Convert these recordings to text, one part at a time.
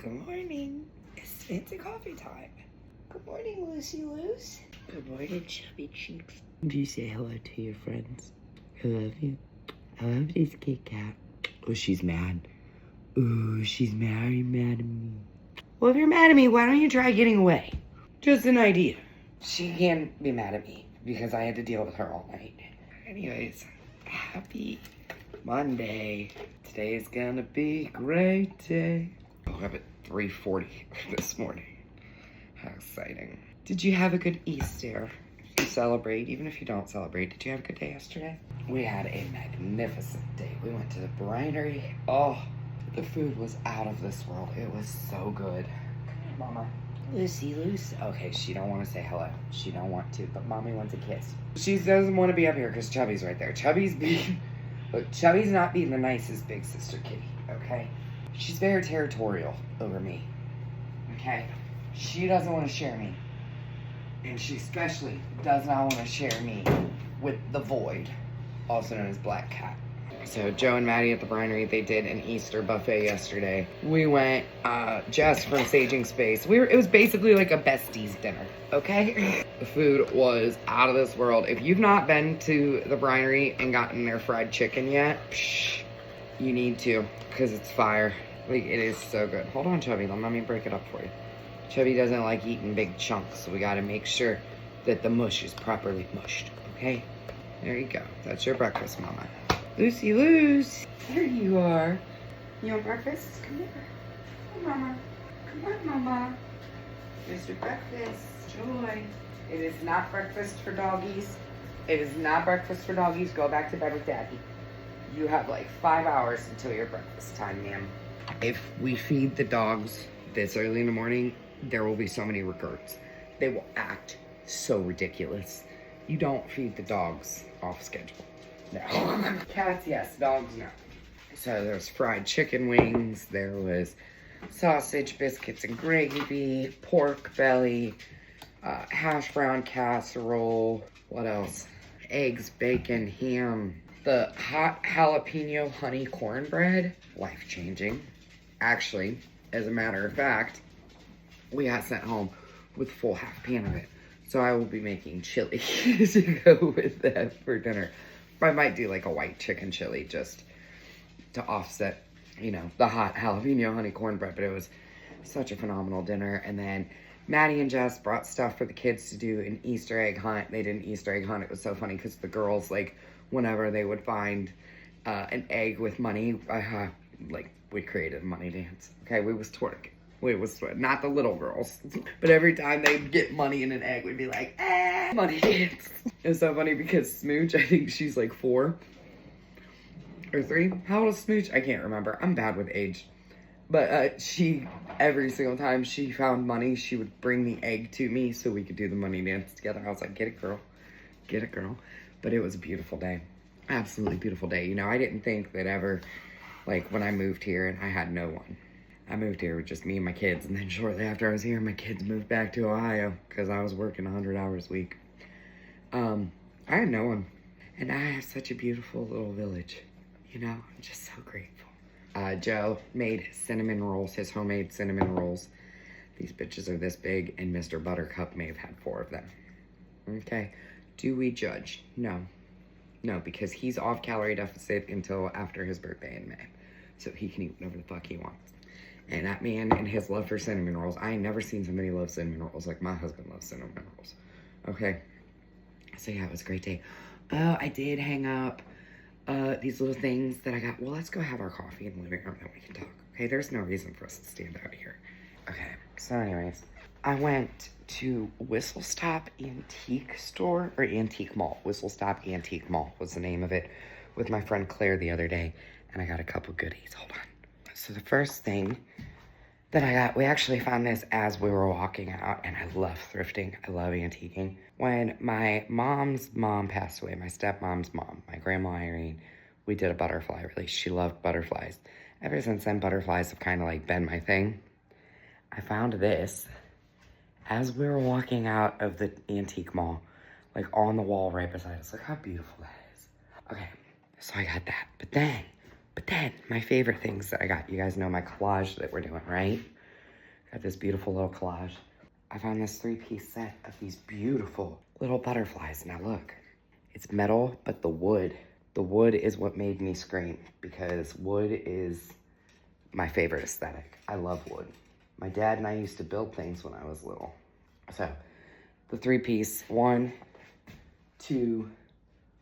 Good morning. It's fancy coffee time. Good morning, Lucy Loose. Good morning, Chubby Cheeks. Do you say hello to your friends? I love you. I love this Kit Kat. Oh, she's mad. Ooh, she's very mad at me. Well, if you're mad at me, why don't you try getting away? Just an idea. She can't be mad at me because I had to deal with her all night. Anyways, happy Monday. Today's gonna be a great day. I woke up at 3:40 this morning. How exciting. Did you have a good Easter? If you celebrate, even if you don't celebrate, did you have a good day yesterday? We had a magnificent day. We went to the Brinery. Oh, the food was out of this world. It was so good. Come here, Mama. Lucy Loose. Okay, she don't want to say hello. She don't want to, but Mommy wants a kiss. She doesn't want to be up here because Chubby's right there. Look, Chubby's not being the nicest big sister kitty, okay? She's very territorial over me, okay? She doesn't want to share me. And she especially does not want to share me with the Void, also known as Black Cat. So Joe and Maddie at the Brinery, they did an Easter buffet yesterday. We went, Jess from Saging Space. It was basically like a besties dinner, okay? The food was out of this world. If you've not been to the Brinery and gotten their fried chicken yet, you need to, because it's fire. Like, it is so good. Hold on, Chubby, let me break it up for you. Chubby doesn't like eating big chunks, so we gotta make sure that the mush is properly mushed, okay? There you go. That's your breakfast, Mama. Lucy Loose, there you are. You want breakfast? Come here. Come on, Mama. Come on, Mama. Here's your breakfast. Joy. It is not breakfast for doggies. It is not breakfast for doggies. Go back to bed with Daddy. You have like 5 hours until your breakfast time, ma'am. If we feed the dogs this early in the morning, there will be so many regrets. They will act so ridiculous. You don't feed the dogs off schedule. No. Cats, yes. Dogs, no. So there's fried chicken wings. There was sausage, biscuits, and gravy, pork belly, hash brown casserole. What else? Eggs, bacon, ham. The hot jalapeno honey cornbread. Life-changing. Actually, as a matter of fact, we got sent home with a full half pan of it. So I will be making chili to go with that for dinner. I might do like a white chicken chili just to offset, you know, the hot jalapeno honey cornbread. But it was such a phenomenal dinner. And then Maddie and Jess brought stuff for the kids to do an Easter egg hunt. They did an Easter egg hunt. It was so funny because the girls, like, whenever they would find an egg with money, we created a money dance. Okay, we was twerking. Not the little girls, but every time they'd get money in an egg, we'd be like, money dance. It was so funny because Smooch, I think she's like 4 or 3. How old is Smooch? I can't remember. I'm bad with age. But she, every single time she found money, she would bring the egg to me so we could do the money dance together. I was like, get it, girl. Get it, girl. But it was a beautiful day. Absolutely beautiful day. You know, I didn't think that ever, like when I moved here and I had no one. I moved here with just me and my kids, and then shortly after I was here, my kids moved back to Ohio because I was working 100 hours a week. I had no one, and I have such a beautiful little village. You know, I'm just so grateful. Joe made cinnamon rolls, his homemade cinnamon rolls. These bitches are this big, and Mr. Buttercup may have had 4 of them. Okay, do we judge? No. No, because he's off calorie deficit until after his birthday in May, so he can eat whatever the fuck he wants. And that man and his love for cinnamon rolls, I ain't never seen somebody love cinnamon rolls like my husband loves cinnamon rolls. Okay. So yeah, it was a great day. Oh, I did hang up these little things that I got. Well, let's go have our coffee in the living room and we can talk. Okay, there's no reason for us to stand out here. Okay, so anyways, I went to Whistle Stop Antique Store, or Antique Mall. Whistle Stop Antique Mall was the name of it, with my friend Claire the other day. And I got a couple goodies. Hold on. So the first thing that I got, we actually found this as we were walking out, and I love thrifting. I love antiquing. When my mom's mom passed away, my stepmom's mom, my grandma Irene, we did a butterfly release. She loved butterflies. Ever since then, butterflies have kind of like been my thing. I found this as we were walking out of the antique mall, like on the wall right beside us. Look how beautiful that is. Okay, so I got that. But then, my favorite things that I got, you guys know my collage that we're doing, right? Got this beautiful little collage. I found this 3-piece set of these beautiful little butterflies. Now look, it's metal, but the wood is what made me scream, because wood is my favorite aesthetic. I love wood. My dad and I used to build things when I was little. So the 3-piece, 1, 2,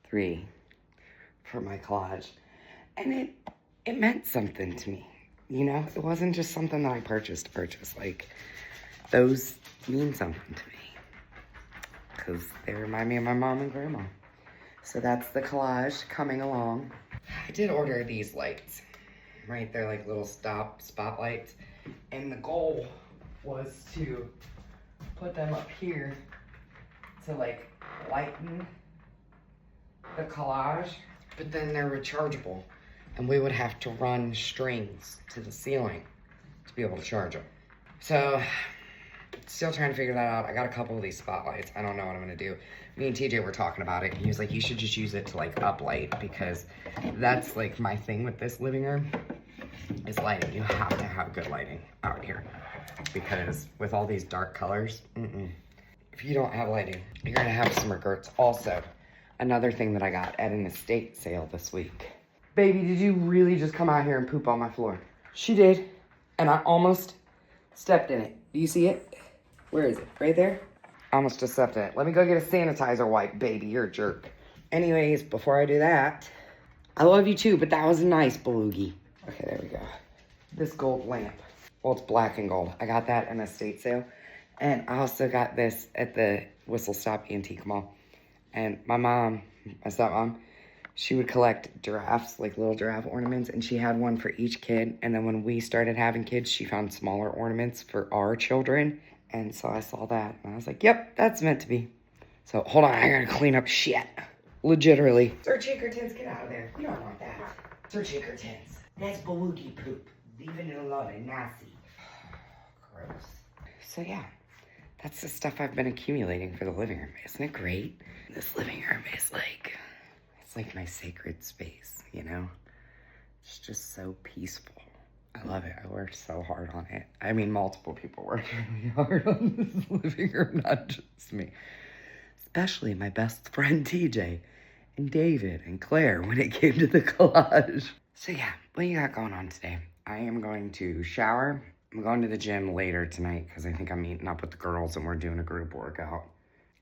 3 for my collage. And it meant something to me. You know, it wasn't just something that I purchased to purchase. Like, those mean something to me, because they remind me of my mom and grandma. So that's the collage coming along. I did order these lights, right? They're like little spotlights. And the goal was to put them up here to like lighten the collage, but then they're rechargeable. And we would have to run strings to the ceiling to be able to charge them. So, still trying to figure that out. I got a couple of these spotlights. I don't know what I'm gonna do. Me and TJ were talking about it, and he was like, you should just use it to like uplight, because that's like my thing with this living room is lighting. You have to have good lighting out here, because with all these dark colors, if you don't have lighting, you're gonna have some regrets. Also, another thing that I got at an estate sale this week. Baby, did you really just come out here and poop on my floor? She did, and I almost stepped in it. Do you see it? Where is it? Right there? Almost just stepped in it. Let me go get a sanitizer wipe, baby. You're a jerk. Anyways, before I do that, I love you too, but that was a nice belugi. Okay, there we go. This gold lamp. Well, it's black and gold. I got that in a estate sale. And I also got this at the Whistle Stop Antique Mall. And my mom, my stepmom, she would collect giraffes, like little giraffe ornaments, and she had one for each kid. And then when we started having kids, she found smaller ornaments for our children. And so I saw that, and I was like, yep, that's meant to be. So hold on, I gotta clean up shit. Legitimately. Sir Chickertins, get out of there. You don't want that. Sir Chickertins. That's belugi poop. Leaving it alone and nasty. Gross. So yeah, that's the stuff I've been accumulating for the living room. Isn't it great? This living room is like, it's like my sacred space, you know? It's just so peaceful. I love it. I worked so hard on it. I mean, multiple people worked really hard on this living room, not just me. Especially my best friend TJ and David and Claire when it came to the collage. So yeah, what you got going on today? I am going to shower. I'm going to the gym later tonight because I think I'm meeting up with the girls and we're doing a group workout.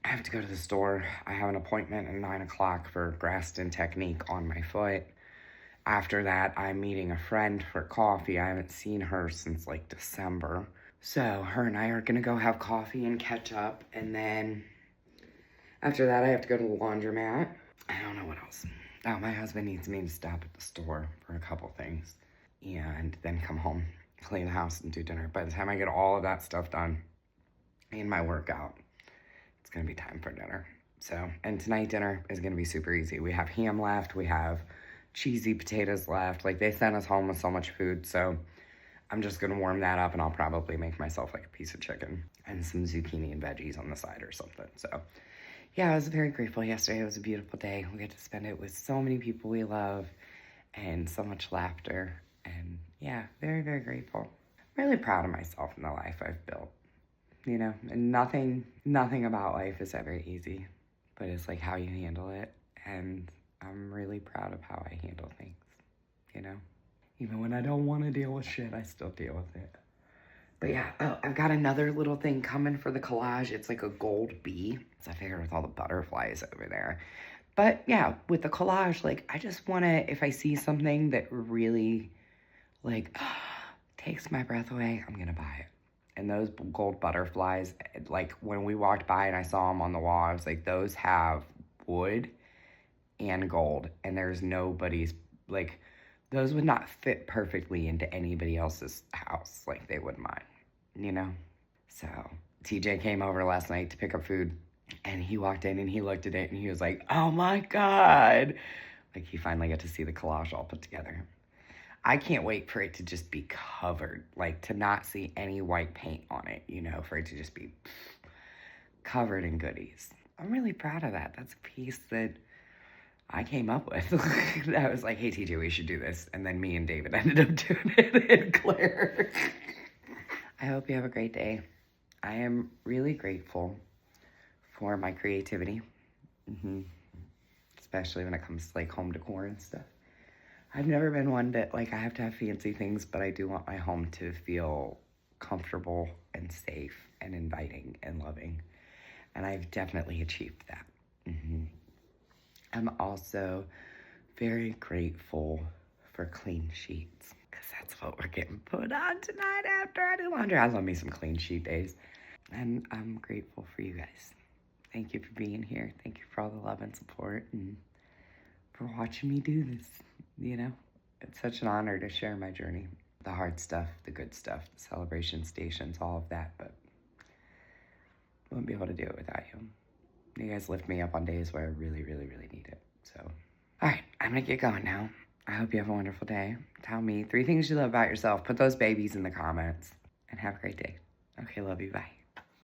I have to go to the store. I have an appointment at 9 o'clock for Graston Technique on my foot. After that, I'm meeting a friend for coffee. I haven't seen her since like December. So her and I are gonna go have coffee and catch up. And then after that, I have to go to the laundromat. I don't know what else. Oh, my husband needs me to stop at the store for a couple things. And then come home, clean the house, and do dinner. By the time I get all of that stuff done and my workout, it's gonna be time for dinner. So, and tonight dinner is gonna be super easy. We have ham left, we have cheesy potatoes left. Like, they sent us home with so much food, so I'm just gonna warm that up and I'll probably make myself like a piece of chicken and some zucchini and veggies on the side or something. So yeah, I was very grateful yesterday. It was a beautiful day. We get to spend it with so many people we love and so much laughter. And yeah, very, very grateful. I'm really proud of myself and the life I've built, you know, and nothing about life is ever easy, but it's like how you handle it. And I'm really proud of how I handle things, you know? Even when I don't want to deal with shit, I still deal with it. But yeah, oh, I've got another little thing coming for the collage. It's like a gold bee. So I figured with all the butterflies over there. But yeah, with the collage, like, I just want to, if I see something that really, like, takes my breath away, I'm going to buy it. And those gold butterflies, like, when we walked by and I saw them on the wall, I was like, those have wood and gold, and there's nobody's, like, those would not fit perfectly into anybody else's house like they would mine, you know? So TJ came over last night to pick up food, and he walked in and he looked at it and he was like, oh my God. Like, he finally got to see the collage all put together. I can't wait for it to just be covered, like, to not see any white paint on it, you know, for it to just be covered in goodies. I'm really proud of that. That's a piece that I came up with. I was like, hey, TJ, we should do this. And then me and David ended up doing it, and Claire. I hope you have a great day. I am really grateful for my creativity, especially when it comes to like home decor and stuff. I've never been one that like I have to have fancy things, but I do want my home to feel comfortable and safe and inviting and loving. And I've definitely achieved that. I'm also very grateful for clean sheets, because that's what we're getting put on tonight after I do laundry. I love me some clean sheet days. And I'm grateful for you guys. Thank you for being here. Thank you for all the love and support and for watching me do this. You know, it's such an honor to share my journey. The hard stuff, the good stuff, the celebration stations, all of that, but I wouldn't be able to do it without you. You guys lift me up on days where I really, really, really need it. So, all right, I'm gonna get going now. I hope you have a wonderful day. Tell me 3 things you love about yourself. Put those babies in the comments and have a great day. Okay, love you, bye.